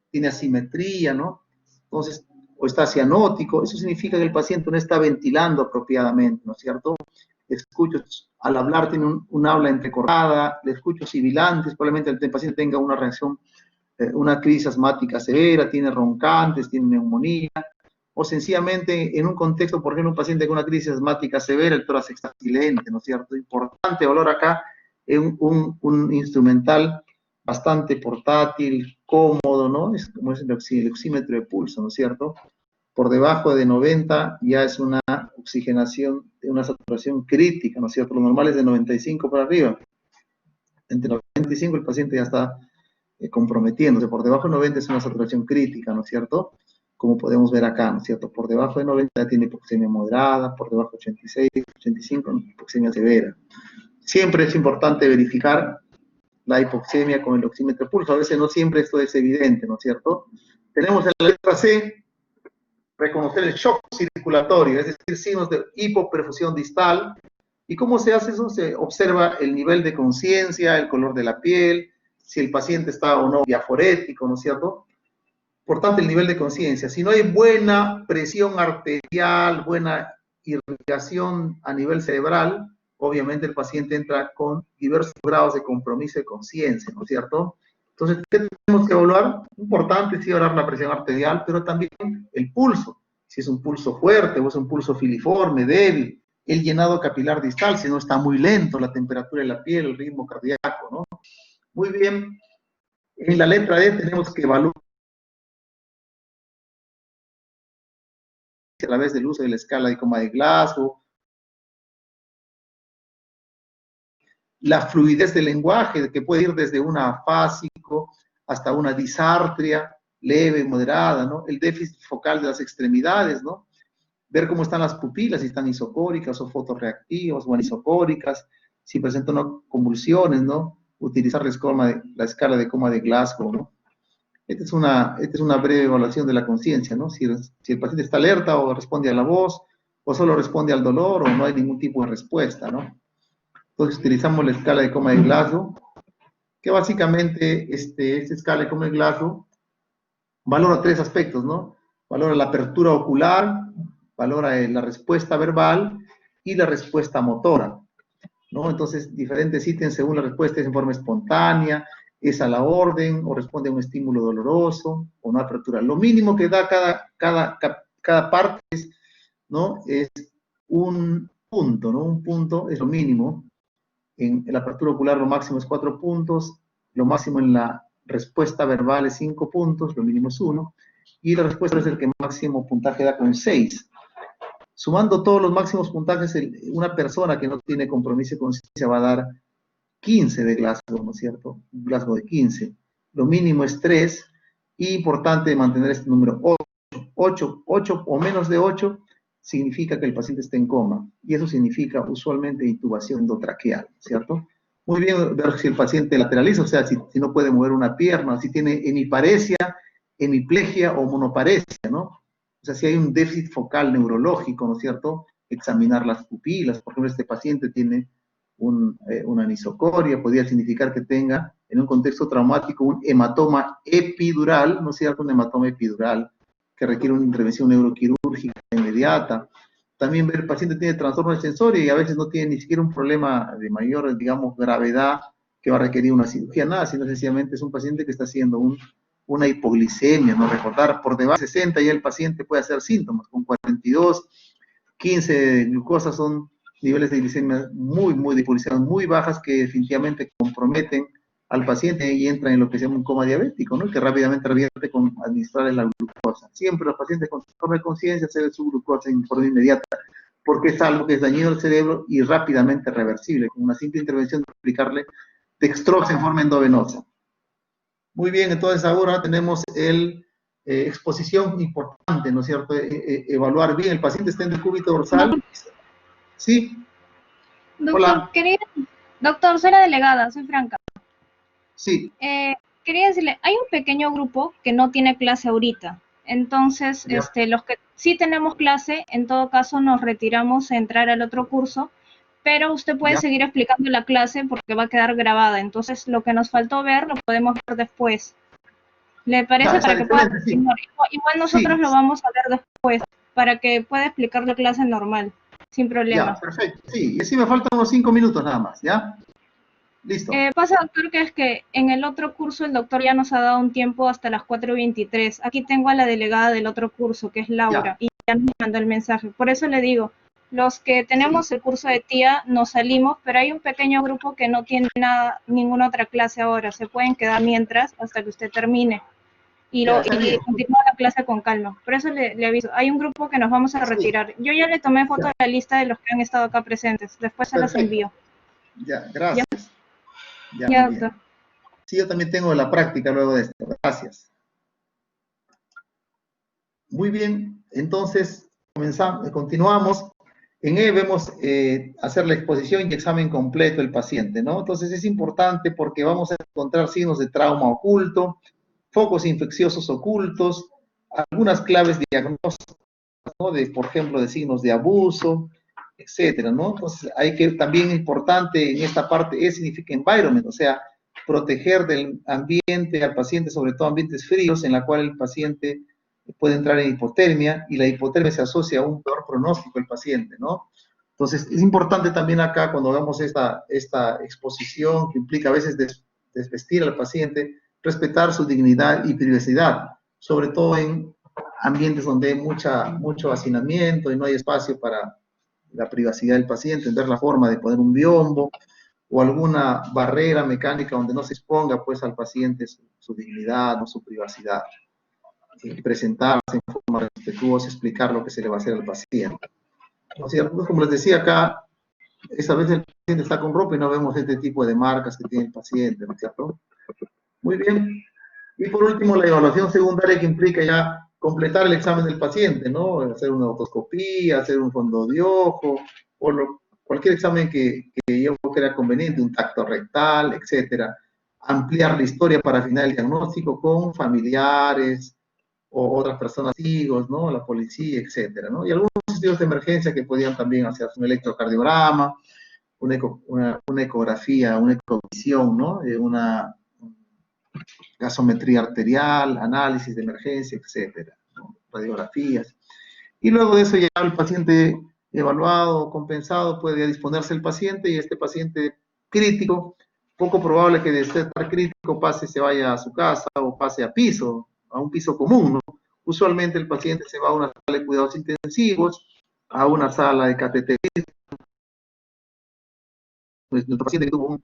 tiene asimetría, ¿no? Entonces, o está cianótico, eso significa que el paciente no está ventilando apropiadamente, ¿no es cierto? Escucho, al hablar tiene un habla entrecortada, le escucho sibilantes, probablemente el paciente tenga una reacción, una crisis asmática severa, tiene roncantes, tiene neumonía, o sencillamente en un contexto, por ejemplo, un paciente con una crisis asmática severa, el tórax está silente, ¿no es cierto? Importante valor acá, un instrumental bastante portátil, cómodo, ¿no? Es como es el oxímetro de pulso, ¿no es cierto? Por debajo de 90 ya es una oxigenación, una saturación crítica, ¿no es cierto? Lo normal es de 95 para arriba. Entre 95 el paciente ya está comprometiéndose. Por debajo de 90 es una saturación crítica, ¿no es cierto? Como podemos ver acá, ¿no es cierto? Por debajo de 90 ya tiene hipoxemia moderada, por debajo de 86, 85, hipoxemia severa. Siempre es importante verificar la hipoxemia con el oxímetro de pulso. A veces no siempre esto es evidente, ¿no es cierto? Tenemos en la letra C, reconocer el shock circulatorio, es decir, signos de hipoperfusión distal. ¿Y cómo se hace eso? Se observa el nivel de conciencia, el color de la piel, si el paciente está o no diaforético, ¿no es cierto? Por tanto, el nivel de conciencia. Si no hay buena presión arterial, buena irrigación a nivel cerebral, obviamente el paciente entra con diversos grados de compromiso de conciencia, ¿no es cierto? Entonces, ¿qué tenemos que evaluar? Importante, sí, evaluar la presión arterial, pero también el pulso. Si es un pulso fuerte o es un pulso filiforme, débil, el llenado capilar distal, si no está muy lento, la temperatura de la piel, el ritmo cardíaco, ¿no? Muy bien. En la letra D tenemos que evaluar a través del uso de la escala de coma de Glasgow, la fluidez del lenguaje, que puede ir desde un afásico hasta una disartria leve, moderada, ¿no? El déficit focal de las extremidades, ¿no? Ver cómo están las pupilas, si están isocóricas o fotorreactivas o anisocóricas, si presentan convulsiones, ¿no? Utilizar la escala de coma de Glasgow, ¿no? Esta es una breve evaluación de la conciencia, ¿no? Si el paciente está alerta o responde a la voz, o solo responde al dolor, o no hay ningún tipo de respuesta, ¿no? Entonces utilizamos la escala de coma de Glasgow, que básicamente esta escala de coma de Glasgow valora tres aspectos, ¿no? Valora la apertura ocular, valora la respuesta verbal y la respuesta motora, ¿no? Entonces, diferentes ítems según la respuesta es en forma espontánea, es a la orden, o responde a un estímulo doloroso, o no apertura. Lo mínimo que da cada parte es, ¿no? Es un punto, ¿no? Un punto es lo mínimo. En la apertura ocular lo máximo es 4 puntos, lo máximo en la respuesta verbal es 5 puntos, lo mínimo es 1, y la respuesta es el que máximo puntaje da con 6. Sumando todos los máximos puntajes, una persona que no tiene compromiso de conciencia va a dar 15 de Glasgow, ¿no es cierto? Glasgow de 15. Lo mínimo es 3, y importante mantener este número 8 o menos de 8 significa que el paciente está en coma, y eso significa usualmente intubación endotraqueal, ¿cierto? Muy bien ver si el paciente lateraliza, o sea, si no puede mover una pierna, si tiene hemiparesia, hemiplegia o monoparesia, ¿no? O sea, si hay un déficit focal neurológico, ¿no es cierto? Examinar las pupilas, por ejemplo, este paciente tiene una anisocoria, podría significar que tenga, en un contexto traumático, un hematoma epidural, ¿no es cierto? Un hematoma epidural, que requiere una intervención neuroquirúrgica inmediata. También ver el paciente tiene trastorno de sensorio y a veces no tiene ni siquiera un problema de mayor, digamos, gravedad que va a requerir una cirugía, nada, sino sencillamente es un paciente que está haciendo una hipoglicemia, ¿no? Recordar, por debajo de 60 ya el paciente puede hacer síntomas, con 42, 15 de glucosa son niveles de glicemia muy, muy de hipoglicemia muy bajas que definitivamente comprometen al paciente y entra en lo que se llama un coma diabético, ¿no? Que rápidamente revierte con administrarle la glucosa. Siempre los pacientes con síndrome de conciencia se ve su glucosa en forma inmediata, porque es algo que es dañino al cerebro y rápidamente reversible, con una simple intervención de aplicarle dextrosa en forma endovenosa. Muy bien, entonces ahora tenemos el exposición importante, ¿no es cierto? Evaluar bien, el paciente está en decúbito dorsal. Sí. Doctor, Hola. Doctor, soy la delegada, soy Franca. Sí. Quería decirle, hay un pequeño grupo que no tiene clase ahorita. Entonces, los que sí tenemos clase, en todo caso nos retiramos a entrar al otro curso, pero usted puede seguir explicando la clase porque va a quedar grabada. Entonces, lo que nos faltó ver, lo podemos ver después. ¿Le parece? Para que pueda continuar. Igual nosotros lo vamos a ver después, para que pueda explicar la clase normal, sin problema. Ya, perfecto. Sí, y así me faltan unos 5 minutos nada más, ¿ya? Listo. Pasa, doctor, que es que en el otro curso el doctor ya nos ha dado un tiempo hasta las 4:23. Aquí tengo a la delegada del otro curso, que es Laura, y ya nos mandó el mensaje. Por eso le digo, los que tenemos el curso de tía nos salimos, pero hay un pequeño grupo que no tiene ninguna otra clase ahora. Se pueden quedar mientras hasta que usted termine y continúa la clase con calma. Por eso le aviso, hay un grupo que nos vamos a retirar. Yo ya le tomé foto de la lista de los que han estado acá presentes. Después se las envío. Ya, gracias. Ya, doctor. Sí, yo también tengo la práctica luego de esto. Gracias. Muy bien, entonces continuamos. En E vemos hacer la exposición y examen completo del paciente, ¿no? Entonces es importante porque vamos a encontrar signos de trauma oculto, focos infecciosos ocultos, algunas claves diagnósticas, ¿no? Por ejemplo, de signos de abuso, etcétera, ¿no? Entonces, hay que, también importante en esta parte, significa environment, o sea, proteger del ambiente al paciente, sobre todo ambientes fríos, en la cual el paciente puede entrar en hipotermia, y la hipotermia se asocia a un peor pronóstico del paciente, ¿no? Entonces, es importante también acá, cuando hagamos esta exposición, que implica a veces desvestir al paciente, respetar su dignidad y privacidad, sobre todo en ambientes donde hay mucho hacinamiento y no hay espacio para la privacidad del paciente, ver la forma de poner un biombo o alguna barrera mecánica donde no se exponga pues al paciente su dignidad o su privacidad. Presentarse en forma respetuosa, explicar lo que se le va a hacer al paciente. O sea, como les decía acá, esa vez el paciente está con ropa y no vemos este tipo de marcas que tiene el paciente, ¿no es cierto? Muy bien. Y por último, la evaluación secundaria, que implica ya completar el examen del paciente, ¿no? Hacer una otoscopía, hacer un fondo de ojo, o cualquier examen que yo crea conveniente, un tacto rectal, etcétera. Ampliar la historia para afinar el diagnóstico con familiares o otras personas, amigos, ¿no? La policía, etcétera, ¿no? Y algunos estudios de emergencia que podían también hacer un electrocardiograma, una ecografía, una ecovisión, ¿no? Una gasometría arterial, análisis de emergencia, etcétera, ¿no? Radiografías. Y luego de eso ya el paciente evaluado, compensado, puede disponerse el paciente, y este paciente crítico, poco probable que de estar crítico se vaya a su casa o pase a un piso común, ¿no? Usualmente el paciente se va a una sala de cuidados intensivos, a una sala de cateterismo. Pues nuestro paciente que tuvo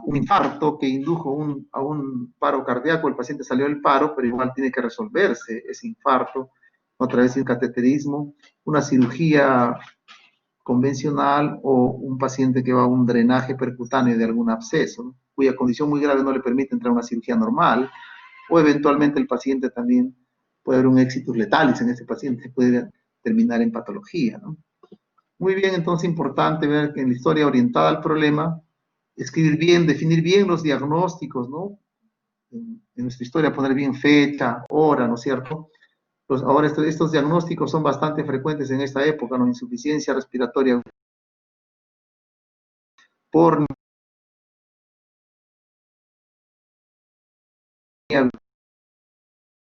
un infarto que indujo a un paro cardíaco, el paciente salió del paro, pero igual tiene que resolverse ese infarto, otra vez sin cateterismo, una cirugía convencional, o un paciente que va a un drenaje percutáneo de algún absceso, ¿no? Cuya condición muy grave no le permite entrar a una cirugía normal, o eventualmente el paciente también puede haber un éxitus letalis en ese paciente, puede terminar en patología, ¿no? Muy bien, entonces importante ver que en la historia orientada al problema, escribir bien, definir bien los diagnósticos, ¿no? En nuestra historia poner bien fecha, hora, ¿no es cierto? Pues ahora estos diagnósticos son bastante frecuentes en esta época, ¿no? Insuficiencia respiratoria por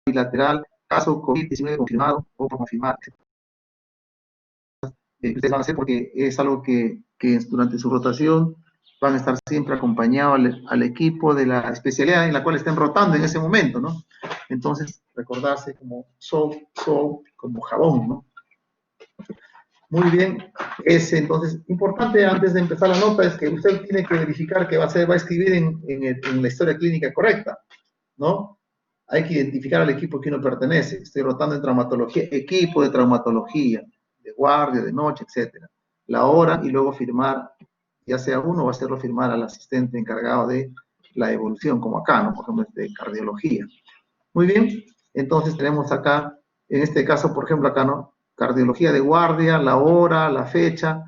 bilateral, caso COVID-19 confirmado o por confirmar. Ustedes van a hacer porque es algo que durante su rotación van a estar siempre acompañados al equipo de la especialidad en la cual estén rotando en ese momento, ¿no? Entonces, recordarse como soap, como jabón, ¿no? Muy bien, es entonces importante antes de empezar la nota es que usted tiene que verificar que va a escribir en la historia clínica correcta, ¿no? Hay que identificar al equipo que uno pertenece. Estoy rotando en traumatología, equipo de traumatología, de guardia, de noche, etcétera. La hora y luego firmar, ya sea uno o hacerlo firmar al asistente encargado de la evolución, como acá, ¿no? Por ejemplo, de cardiología. Muy bien, entonces tenemos acá, en este caso, por ejemplo, acá, ¿no? Cardiología de guardia, la hora, la fecha,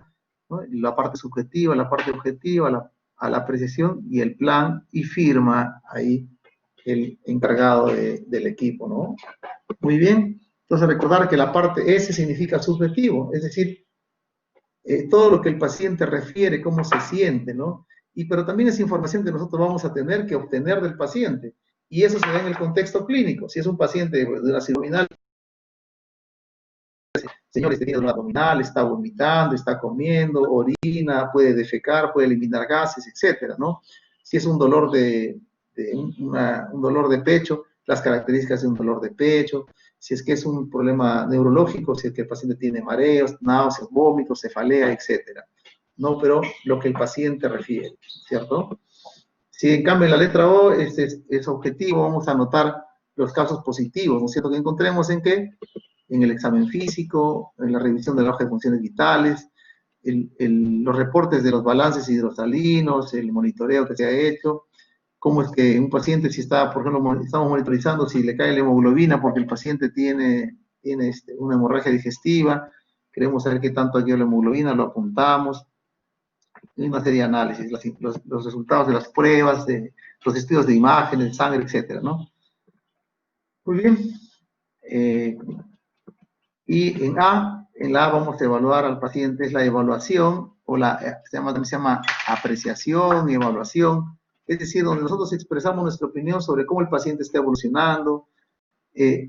¿no? La parte subjetiva, la parte objetiva, a la apreciación y el plan, y firma ahí el encargado del equipo, ¿no? Muy bien, entonces recordar que la parte S significa subjetivo, es decir, todo lo que el paciente refiere, cómo se siente, ¿no? Pero también es información que nosotros vamos a tener que obtener del paciente, y eso se da en el contexto clínico. Si es un paciente de una abdominal, señor, está teniendo dolor abdominal, está vomitando, está comiendo, orina, puede defecar, puede eliminar gases, etcétera, ¿no? Si es un dolor un dolor de pecho, las características de un dolor de pecho, si es que es un problema neurológico, si es que el paciente tiene mareos, náuseas, vómitos, cefalea, etcétera, ¿no? Pero lo que el paciente refiere, ¿cierto? Si en cambio en la letra O es objetivo, vamos a anotar los casos positivos, ¿no es cierto? Que encontremos en qué, en el examen físico, en la revisión de la hoja de funciones vitales, los reportes de los balances hidrostalinos, el monitoreo que se ha hecho, cómo es que un paciente, si está, por ejemplo, estamos monitorizando si le cae la hemoglobina porque el paciente tiene una hemorragia digestiva, queremos saber qué tanto ha ido la hemoglobina, lo apuntamos, y una serie de análisis, los resultados de las pruebas, de los estudios de imágenes, sangre, etcétera, ¿no? Muy bien. Y en la A vamos a evaluar al paciente, es la evaluación, o también se llama apreciación y evaluación, es decir, donde nosotros expresamos nuestra opinión sobre cómo el paciente está evolucionando,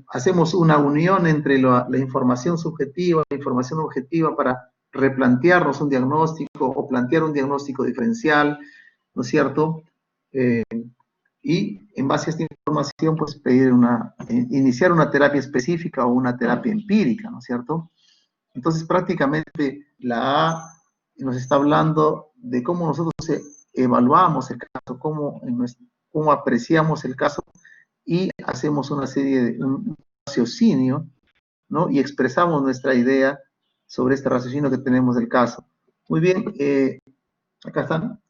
hacemos una unión entre la información subjetiva y la información objetiva para replantearnos un diagnóstico o plantear un diagnóstico diferencial, ¿no es cierto? Y en base a esta información, pues iniciar una terapia específica o una terapia empírica, ¿no es cierto? Entonces, prácticamente la A nos está hablando de cómo nosotros evaluamos el caso, cómo apreciamos el caso y hacemos una serie de un raciocinio, ¿no? Y expresamos nuestra idea sobre este raciocinio que tenemos del caso. Muy bien, acá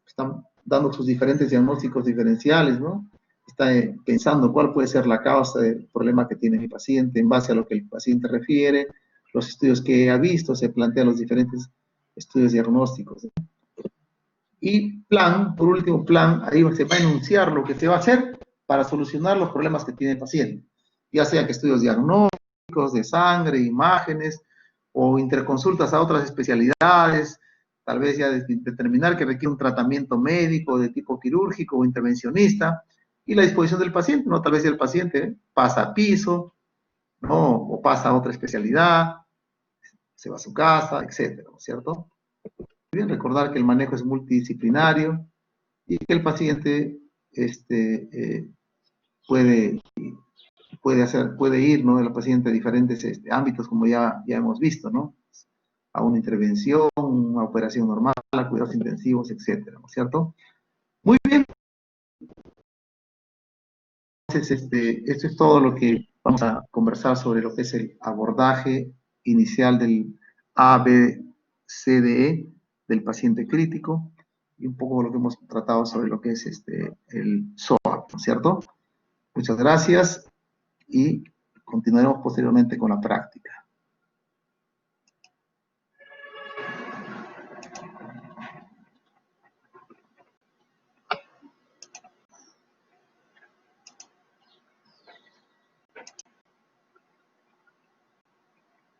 están dando sus diferentes diagnósticos diferenciales, ¿no? Está pensando cuál puede ser la causa del problema que tiene mi paciente en base a lo que el paciente refiere, los estudios que ha visto, se plantean los diferentes estudios diagnósticos, ¿no? Y plan, por último, plan, ahí se va a enunciar lo que se va a hacer para solucionar los problemas que tiene el paciente, ya sea que estudios diagnósticos de sangre, imágenes, o interconsultas a otras especialidades, tal vez ya determinar que requiere un tratamiento médico de tipo quirúrgico o intervencionista, y la disposición del paciente, ¿no? Tal vez si el paciente pasa a piso, ¿no? O pasa a otra especialidad, se va a su casa, etcétera, ¿no es cierto? Bien, recordar que el manejo es multidisciplinario y que el paciente puede ir, ¿no? El paciente a diferentes ámbitos, como ya hemos visto, ¿no? A una intervención, una operación normal, a cuidados intensivos, etcétera, ¿no es cierto? Muy bien. Entonces, esto es todo lo que vamos a conversar sobre lo que es el abordaje inicial del ABCDE del paciente crítico y un poco lo que hemos tratado sobre lo que es el SOA, ¿no es cierto? Muchas gracias y continuaremos posteriormente con la práctica.